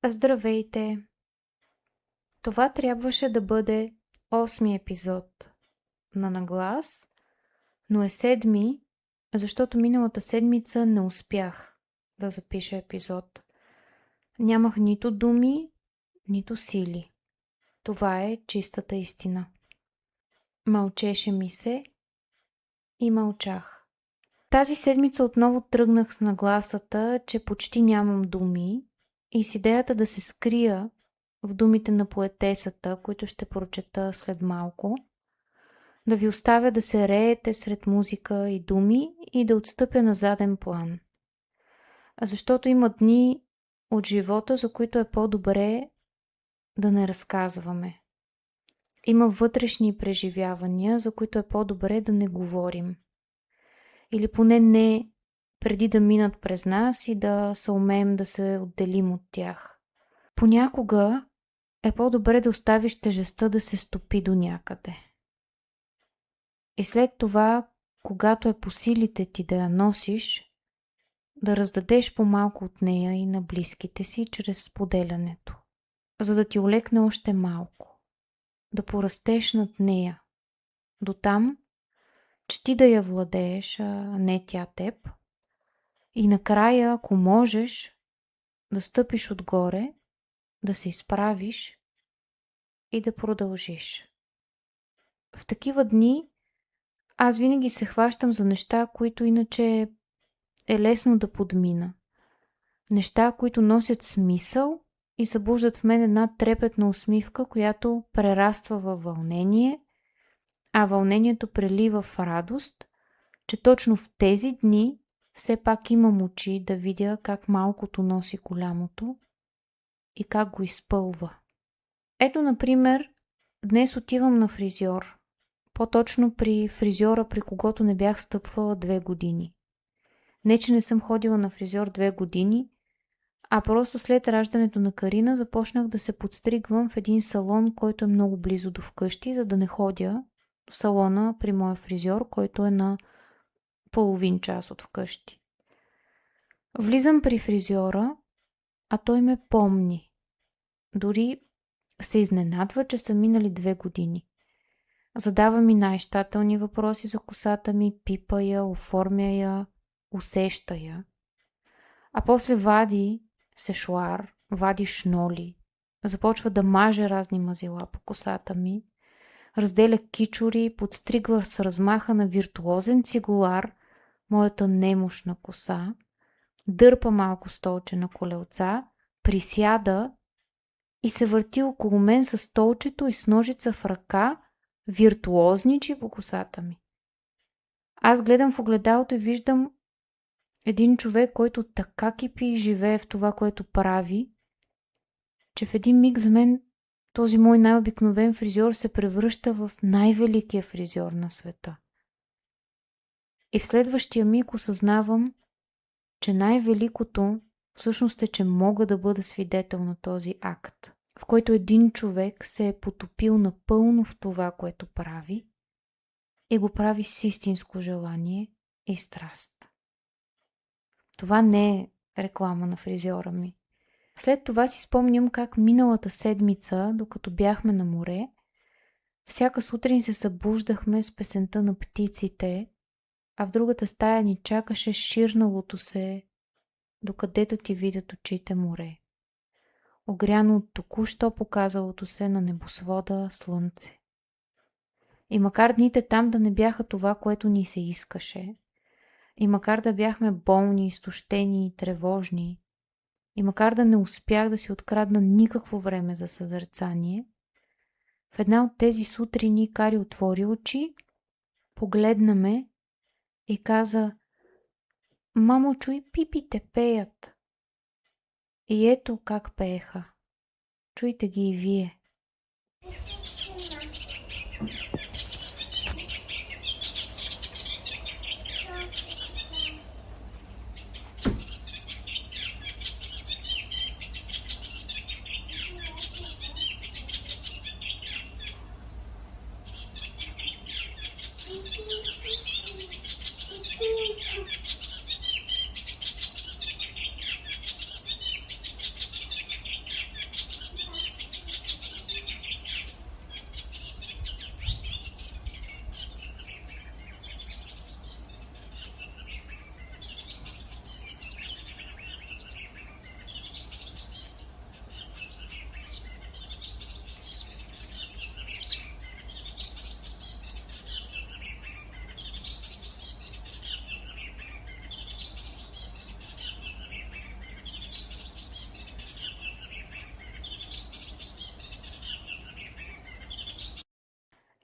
Здравейте! Това трябваше да бъде 8-ми епизод на Наглас, но е 7-ми, защото миналата седмица не успях да запиша епизод. Нямах нито думи, нито сили. Това е чистата истина. Мълчеше ми се и мълчах. Тази седмица отново тръгнах с нагласата, че почти нямам думи и с идеята да се скрия в думите на поетесата, които ще прочета след малко, да ви оставя да се реете сред музика и думи и да отстъпя на заден план. Защото има дни от живота, за които е по-добре да не разказваме. Има вътрешни преживявания, за които е по-добре да не говорим. Или поне не преди да минат през нас и да съумеем да се отделим от тях. Понякога е по-добре да оставиш тежестта да се стопи до някъде. И след това, когато е по силите ти да я носиш, да раздадеш по-малко от нея и на близките си чрез споделянето, за да ти олекне още малко, да порастеш над нея, до там, че ти да я владееш, а не тя теб, и накрая, ако можеш, да стъпиш отгоре, да се изправиш и да продължиш. В такива дни аз винаги се хващам за неща, които иначе е лесно да подмина. Неща, които носят смисъл и събуждат в мен една трепетна усмивка, която прераства във вълнение, а вълнението прелива в радост, че точно в тези дни все пак имам очи да видя как малкото носи голямото и как го изпълва. Ето, например, днес отивам на фризьор. По-точно при фризьора, при когото не бях стъпвала 2 години. Не, че не съм ходила на фризьор 2 години, а просто след раждането на Карина започнах да се подстригвам в един салон, който е много близо до вкъщи, за да не ходя в салона при моя фризьор, който е на половин час от вкъщи. Влизам при фризьора, а той ме помни. Дори се изненадва, че са минали 2 години. Задава ми най-щателни въпроси за косата ми, пипа я, оформя я, усеща я. А после вади сешоар, вади шноли, започва да маже разни мазила по косата ми, разделя кичури, подстригва с размаха на виртуозен цигулар моята немощна коса, дърпа малко столче на колелца, присяда и се върти около мен с столчето и с ножица в ръка, виртуозничи по косата ми. Аз гледам в огледалото и виждам един човек, който така кипи и живее в това, което прави, че в един миг за мен този мой най-обикновен фризьор се превръща в най-великия фризьор на света. И в следващия миг осъзнавам, че най-великото всъщност е, че мога да бъда свидетел на този акт, в който един човек се е потопил напълно в това, което прави и го прави с истинско желание и страст. Това не е реклама на фризьора ми. След това си спомням как миналата седмица, докато бяхме на море, всяка сутрин се събуждахме с песента на птиците, а в другата стая ни чакаше ширналото се, докъдето ти видят очите море, огряно от току-що показалото се на небосвода слънце. И макар дните там да не бяха това, което ни се искаше, и макар да бяхме болни, изтощени и тревожни, и макар да не успях да си открадна никакво време за съзерцание, в една от тези сутрини Кари отвори очи, погледна ме и каза: „Мамо, чуй, пипите пеят." И ето как пееха. Чуйте ги и вие.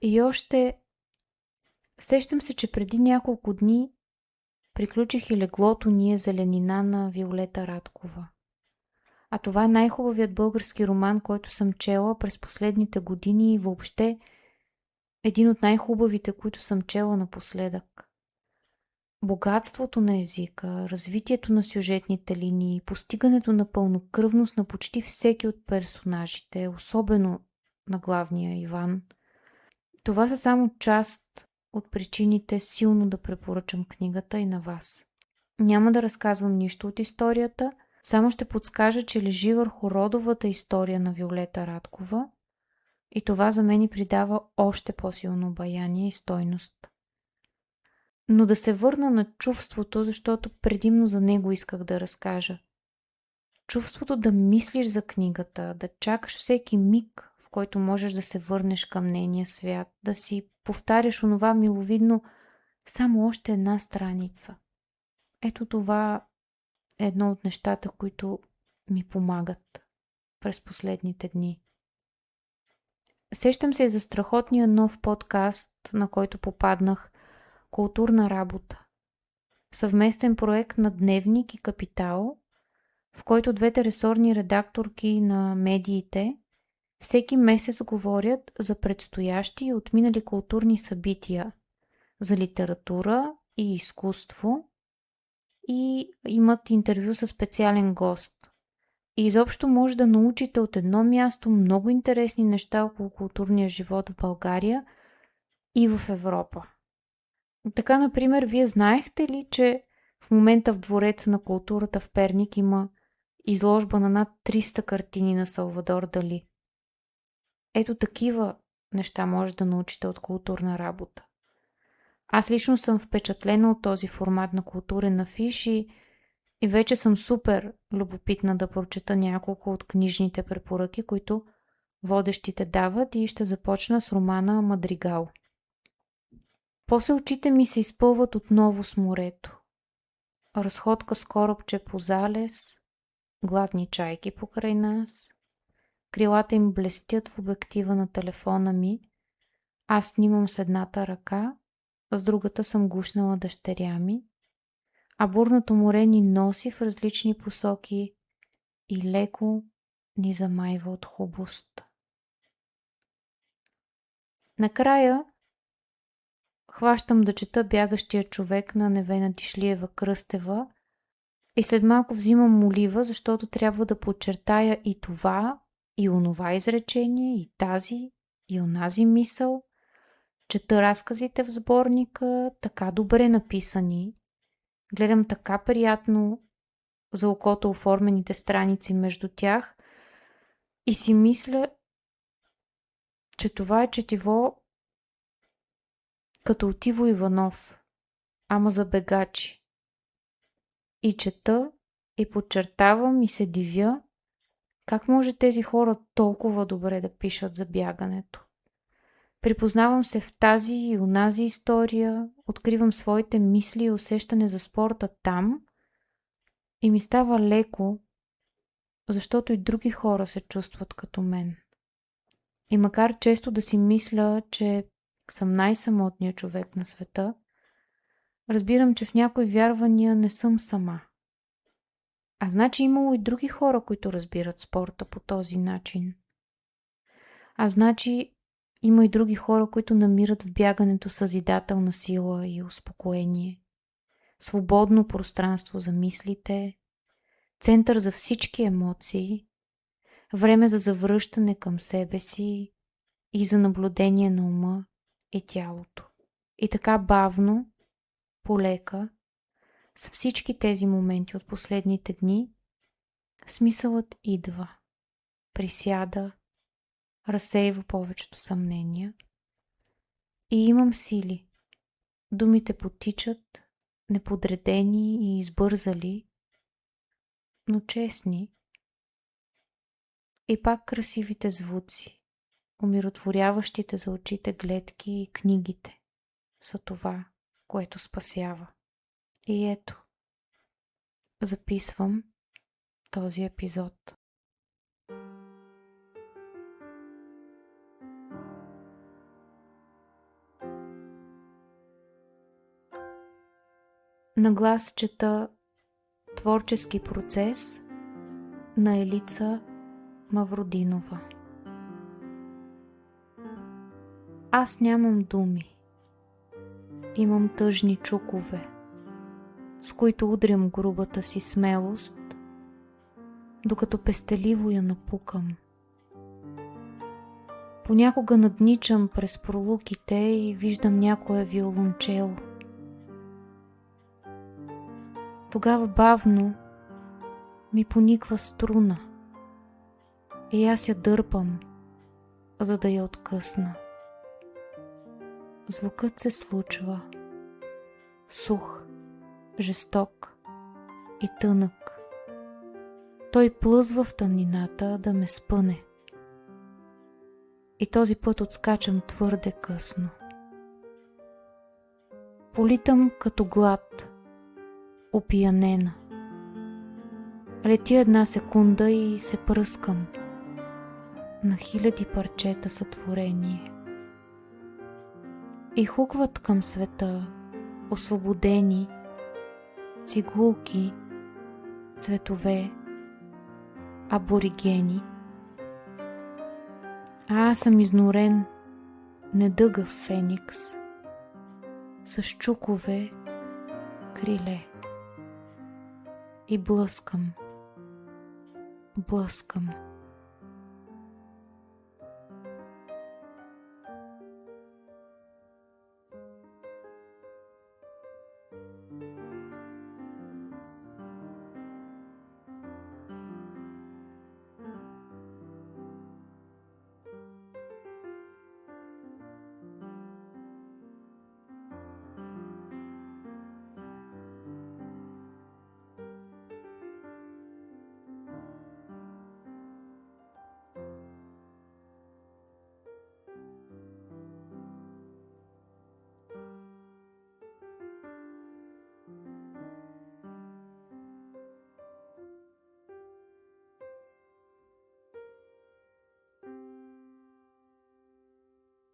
И още сещам се, че преди няколко дни приключих и Леглото ни е зеленина на Виолета Радкова. А това е най-хубавият български роман, който съм чела през последните години и въобще един от най-хубавите, които съм чела напоследък. Богатството на езика, развитието на сюжетните линии, постигането на пълнокръвност на почти всеки от персонажите, особено на главния Иван. Това са само част от причините силно да препоръчам книгата и на вас. Няма да разказвам нищо от историята, само ще подскажа, че лежи върху родовата история на Виолета Радкова и това за мен придава още по-силно обаяние и стойност. Но да се върна на чувството, защото предимно за него исках да разкажа. Чувството да мислиш за книгата, да чакаш всеки миг, в който можеш да се върнеш към нейния свят, да си повтаряш онова миловидно само още една страница. Ето това е едно от нещата, които ми помагат през последните дни. Сещам се и за страхотния нов подкаст, на който попаднах, Културна работа. Съвместен проект на Дневник и Капитал, в който двете ресорни редакторки на медиите всеки месец говорят за предстоящи и отминали културни събития, за литература и изкуство и имат интервю със специален гост. И изобщо може да научите от едно място много интересни неща около културния живот в България и в Европа. Така, например, вие знаехте ли, че в момента в Двореца на културата в Перник има изложба на над 300 картини на Салвадор Дали? Ето такива неща може да научите от културна работа. Аз лично съм впечатлена от този формат на културен афиш и вече съм супер любопитна да прочета няколко от книжните препоръки, които водещите дават и ще започна с романа Мадригал. После очите ми се изпълват отново с морето. Разходка с коробче по залез, гладни чайки покрай нас, крилата им блестят в обектива на телефона ми, аз снимам с едната ръка, с другата съм гушнала дъщеря ми, а бурното море ни носи в различни посоки и леко ни замайва от хубост. Накрая хващам да чета Бягащия човек на Невена Дишлиева Кръстева и след малко взимам молива, защото трябва да подчертая и това, и онова изречение, и тази, и онази мисъл. Чета разказите в сборника, така добре написани. Гледам така приятно за окото оформените страници между тях и си мисля, че това е четиво като от Иво Иванов, ама за бегачи. И чета, и подчертавам, и се дивя, как може тези хора толкова добре да пишат за бягането. Припознавам се в тази и онази история, откривам своите мисли и усещане за спорта там и ми става леко, защото и други хора се чувстват като мен. И макар често да си мисля, че съм най-самотният човек на света, разбирам, че в някои вярвания не съм сама. А значи имало и други хора, които разбират спорта по този начин. А значи има и други хора, които намират в бягането съзидателна сила и успокоение, свободно пространство за мислите, център за всички емоции, време за завръщане към себе си и за наблюдение на ума и тялото. И така бавно, полека, с всички тези моменти от последните дни, смисълът идва, присяда, разсейва повечето съмнения и имам сили. Думите потичат, неподредени и избързали, но честни. И пак красивите звуци, умиротворяващите за очите гледки и книгите са това, което спасява. И ето, записвам този епизод. На глас чета Творчески процес на Елица Мавродинова. Аз нямам думи. Имам тъжни чукове, с които удрям грубата си смелост, докато пестеливо я напукам. Понякога надничам през пролуките и виждам някое виолончело. Тогава бавно ми пониква струна и аз я дърпам, за да я откъсна. Звукът се случва сух, жесток и тънък. Той плъзва в тъмнината да ме спъне. И този път отскачам твърде късно. Политам като глад, опиянена. Лети една секунда и се пръскам на хиляди парчета сътворение. И хукват към света освободени цигулки, цветове, аборигени. А аз съм изнорен, недъгъв феникс, с чукове криле. И блъскам.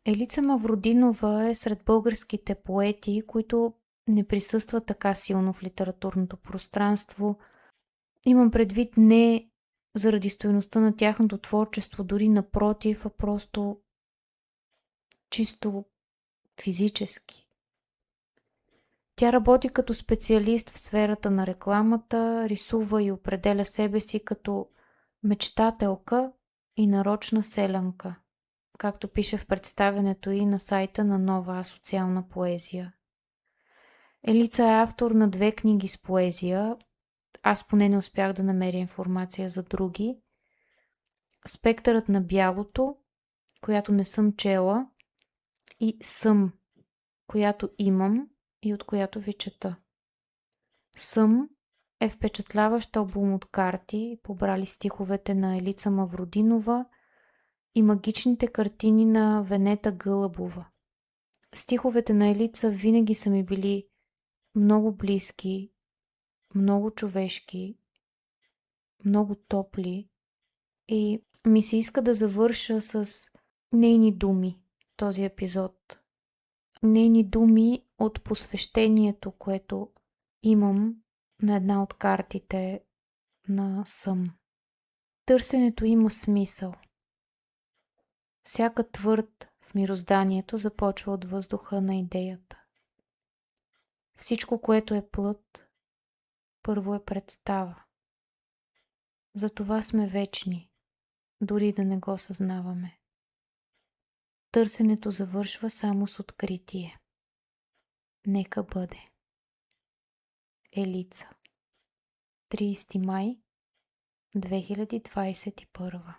Елица Мавродинова е сред българските поети, които не присъстват така силно в литературното пространство. Имам предвид не заради стойността на тяхното творчество, дори напротив, а просто чисто физически. Тя работи като специалист в сферата на рекламата, рисува и определя себе си като мечтателка и нарочна селянка, както пише в представянето й на сайта на Нова асоциална поезия. Елица е автор на 2 книги с поезия, аз поне не успях да намеря информация за други. Спектърът на бялото, която не съм чела, и Съм, която имам и от която ви чета. Съм е впечатляващ албум от карти, побрали стиховете на Елица Мавродинова и магичните картини на Венета Гълъбова. Стиховете на Елица винаги са ми били много близки, много човешки, много топли и ми се иска да завърша с нейни думи този епизод. Нейни думи от посвещението, което имам на една от картите на Съм. Търсенето има смисъл. Всяка твърд в мирозданието започва от въздуха на идеята. Всичко, което е плът, първо е представа. Затова сме вечни, дори да не го съзнаваме. Търсенето завършва само с откритие. Нека бъде. Елица. 30 май 2021